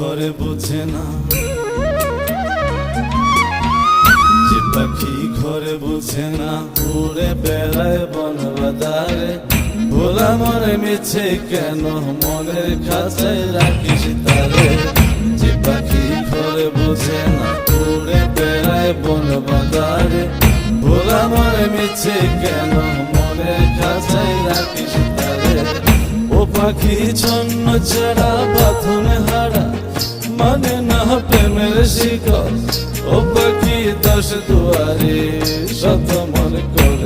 ঘরে বোঝে না, যে পাখি ঘরে বোঝে না, উড়ে বেড়ায় বন বাদারে। ভোলা মনে মিছে কেন মনের খাঁচায় রাখিস তারে। যে পাখি ঘরে বোঝে না, উড়ে বেড়ায় বন বাদারে। ভোলা মনে মিছে কেন মনের খাঁচায় রাখিস তারে। ও পাখি ছন্ন ছাড়া বাঁধনে হারা, মানে না প্রেমের শিকল। ও পাখি 10 দুয়ারে শত মন কর